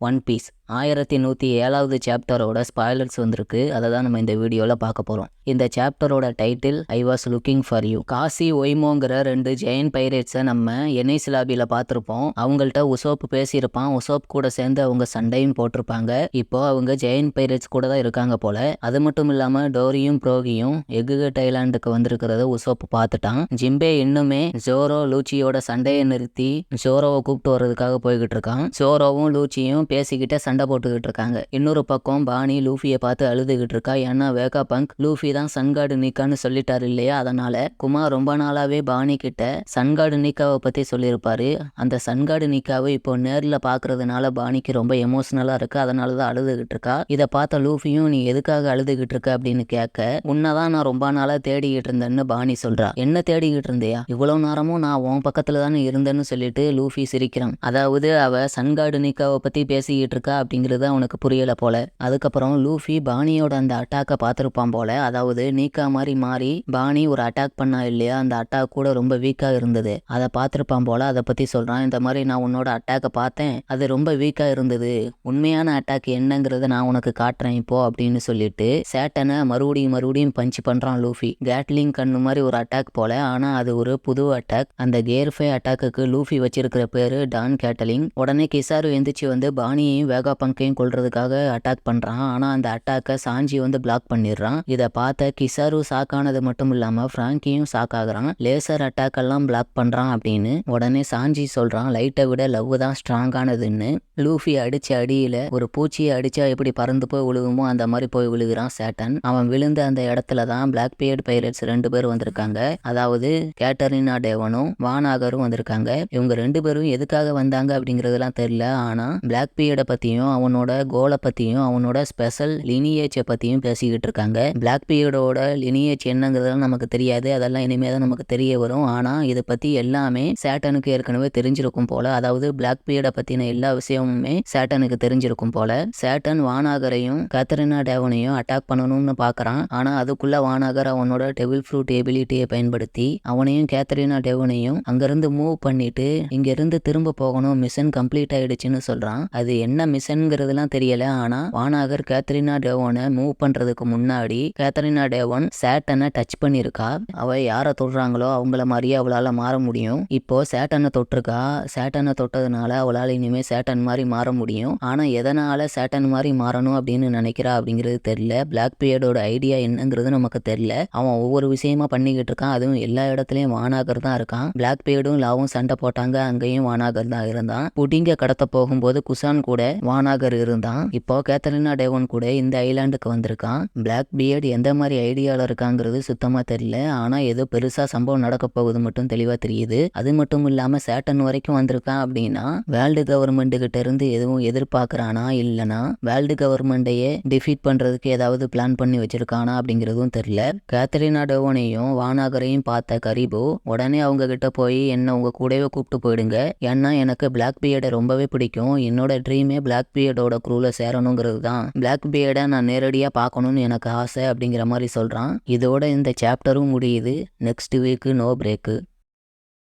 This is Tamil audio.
ஒன் பீஸ் 1107வது சாப்டரோட ஸ்பாய்லர்ஸ் வந்திருக்கு. அதை தான் நம்ம இந்த வீடியோவில் பார்க்க போகிறோம். இந்த சாப்டரோட title I was looking for you. காசி ஒய்மோங்கிற 2 ஜெயின் பைரேட்ஸை நம்ம என்ஐஸ் லாபியில் பார்த்துருப்போம். அவங்கள்ட்ட உசோப் பேசியிருப்பான். உசோப் கூட சேர்ந்து அவங்க சண்டையும் போட்டிருப்பாங்க. இப்போ அவங்க ஜெயின் பைரேட்ஸ் கூட தான் இருக்காங்க போல. அது மட்டும் இல்லாமல் டோரியும் ப்ரோகியும் எகுகட் ஐலாண்டுக்கு வந்திருக்கிறத உசோப் பார்த்துட்டான். ஜிம்பே இன்னுமே ஜோரோ லூச்சியோட சண்டையை நிறுத்தி ஜோரோவை கூப்பிட்டு வர்றதுக்காக போய்கிட்டு இருக்கான். ஜோரோவும் லூச்சியும் பேசிக்கிட்டே சண்டை போட்டுக்கிட்டு இருக்காங்க. இன்னொரு பக்கம் பானி லூஃபியை பார்த்து அழுதுகிட்டு இருக்கா. ஏன்னா வேகா பங்க் லூஃபி தான் சன்கார்டு நீக்கான்னு சொல்லிட்டாரு இல்லையா. அதனால குமார் ரொம்ப நாளாவே பானி கிட்ட சன்கார்டு நீக்காவை பத்தி சொல்லியிருப்பாரு. அந்த சன்கார்டு நீக்காவை இப்போ நேர்ல பாக்குறதுனால பானிக்கு ரொம்ப எமோஷனலா இருக்கு. அதனாலதான் அழுதுகிட்டு இருக்கா. இதை பார்த்த லூஃபியும் நீ எதுக்காக அழுதுகிட்டு இருக்க அப்படின்னு கேட்க, உன்னதான் நான் ரொம்ப நாளா தேடிக்கிட்டு இருந்தேன்னு பானி சொல்றா. என்ன தேடிக்கிட்டு இருந்தியா? இவ்வளவு நேரமும் நான் உன் பக்கத்துல தானே இருந்தேன்னு சொல்லிட்டு லூஃபி சிரிக்கிறான். அதாவது அவ சன்கார்டு நீக்காவை பத்தி பேசிக்கிட்டு இருக்கா அப்படிங்கிறது அவனுக்கு புரியல போல. அதுக்கப்புறம் லூஃபி பானியோட அந்த அட்டாக்கை பார்த்திருப்பான் போல. அதாவது நீக்கா மாதிரி மாறி பானி ஒரு அட்டாக் பண்ணா இல்லையா, அந்த அட்டாக் கூட ரொம்ப வீக்கா இருந்தது. அதை பார்த்திருப்பான் போல. அதை பத்தி சொல்றான். இந்த மாதிரி நான் உன்னோட அட்டாக்கை பார்த்தேன், அது ரொம்ப வீக்கா இருந்தது. உண்மையான அட்டாக் என்னங்கிறத நான் உனக்கு காட்டுறேன் இப்போ அப்படின்னு சொல்லிட்டு சேட்டனை மறுபடியும் பஞ்ச் பண்றான் லூஃபி. கேட்லிங் கண்ணு மாதிரி ஒரு அட்டாக் போல. ஆனா அது ஒரு புது அட்டாக். அந்த கேர்ஃபை அட்டாக்கு லூஃபி வச்சிருக்கிற பேரு டான் கேட்டலிங். உடனே கிசாரு எந்திரிச்சு வந்து பானியையும் வேகா பங்கையும் கொல்றதுக்காக அட்டாக் பண்றான். ஆனா அந்த அட்டாக்கை சாஞ்சி வந்து பிளாக் பண்ணிடுறான். இதை பார்த்த கிசாரு சாக்கானது மட்டும் இல்லாம பிராங்கியும் ஷாக் ஆகுறான். லேசர் அட்டாக் எல்லாம் பிளாக் பண்றான் அப்படின்னு. உடனே சாஞ்சி சொல்றான், லைட்டை விட லவ் தான் ஸ்ட்ராங்கானதுன்னு. லூஃபி அடிச்ச அடியில ஒரு பூச்சியை அடிச்சா எப்படி பறந்து போய் விழுகுமோ அந்த மாதிரி போய் விழுகிறான் சேட்டன். அவன் விழுந்த அந்த இடத்துல தான் பிளாக் பியர்ட் பைரட்ஸ் 2 பேர் வந்திருக்காங்க. அதாவது கேட்டரினா டேவனும் வானாகரும் வந்திருக்காங்க. இவங்க 2 பேரும் எதுக்காக வந்தாங்க அப்படிங்கறதெல்லாம் தெரியல. ஆனா பிளாக் பியர்டை பத்தியும் அவனோட கோலை பத்தியும் அவனோட ஸ்பெஷல் லினியேஜை பத்தியும் பேசிக்கிட்டு இருக்காங்க. பிளாக் பியர்டோட லினியேஜ் என்னங்கிறதெல்லாம் நமக்கு தெரியாது. அதெல்லாம் இனிமே தான் நமக்கு தெரிய வரும். ஆனா இதை பத்தி எல்லாமே சேட்டனுக்கு ஏற்கனவே தெரிஞ்சிருக்கும் போல. அதாவது பிளாக் பியர்டை பத்தின எல்லா விஷயமுமே சேட்டனுக்கு தெரிஞ்சிருக்கும் போல. சேட்டன் வானாகரையும் கேத்தரினா டேவனையும் அட்டாக் பண்ணணும்னு பாக்குறான். ஆனா அதுக்குள்ள வானாகர் அவனோட டெவில் ஃப்ரூட் எபிலிட்டியை பயன்படுத்தி அவனையும் கேத்தரினா டேவனையும் அங்கிருந்து மூவ் பண்ணிட்டு இங்க இருந்து திரும்ப போகணும், மிஷன் கம்ப்ளீட் ஆயிடுச்சுன்னு சொல்றான். அது என்ன மிஷன்ங்கிறதுலாம் தெரியல. ஆனா வானாகர் கேத்தரினா டேவனை மூவ் பண்றதுக்கு முன்னாடி கேத்தரினா டேவன் சேட்டனை டச் பண்ணிருக்கா. அவ யாரை தொடுறாங்களோ அவங்கள மாதிரியே அவளால மாற முடியும். இப்போ சேட்டனை தொட்டிருக்கா. சேட்டனை தொட்டதுனால அவளால இனிமே சேட்டன் மாதிரி மாற முடியும். ஆனா எதனால சேட்டன் மாதிரி மாறணும் அப்படின்னு நினைக்கிறா அப்படிங்கிறது தெரியல. பிளாக் பியர்டோட ஐடியா என்னங்கிறது நமக்கு தெரியல. அவன் ஒவ்வொரு விஷயமா பண்ணிக்கிட்டு இருக்கான். அதுவும் எல்லா இடத்துலயும் வானாகர் தான் இருக்கான். பிளாக் பியர்டும் லாவும் சண்டை போட்டாங்க, அங்கேயும் வானாகர் தான் இருந்தான். புடிங்க கடத்த போகும்போது குசான் கூட வானாகர் இருந்தான். இப்போ கேத்தரினா டேவன் கூட இந்த ஐலாண்டுக்கு வந்திருக்கான். பிளாக் பியர்ட் எந்த மாதிரி ஐடியால இருக்காங்கிறது சுத்தமா தெரியல. ஆனா ஏதோ பெருசா சம்பவம் நடக்க போகுது மட்டும் தெளிவா தெரியுது. அது மட்டும் இல்லாம சேட்டன் வரைக்கும் வந்திருக்கான் அப்படின்னா வேர்ல்டு கவர்மெண்ட் கிட்ட இருந்து எதுவும் எதிர்பார்க்கறானா இல்லனா வேர்ல்டு கவர்மெண்டையே டிஃபீட் பண்றதுக்கு ஏதாவது பிளான் பண்ணி வச்சிருக்கானா அப்படிங்கிறதும் தெரியல. கேத்தரினா டேவனையும் வானாகரையும் பார்த்த கரிபோ உடனே அவங்க கிட்ட போய் என்ன உங்க கூடவே கூப்பிட்டு போயிடுங்க, ஏன்னா எனக்கு பிளாக் பியர்டை ரொம்பவே பிடிக்கும். என்னோட ட்ரீமே பிளாக் பியர்டோட குரூல சேரணுங்கிறது தான். பிளாக் பியர்டை நான் நேரடியா பார்க்கணும்னு எனக்கு ஆசை அப்படிங்கிற மாதிரி சொல்றான். இதோட இந்த சாப்டரும் முடியுது. Next week no break.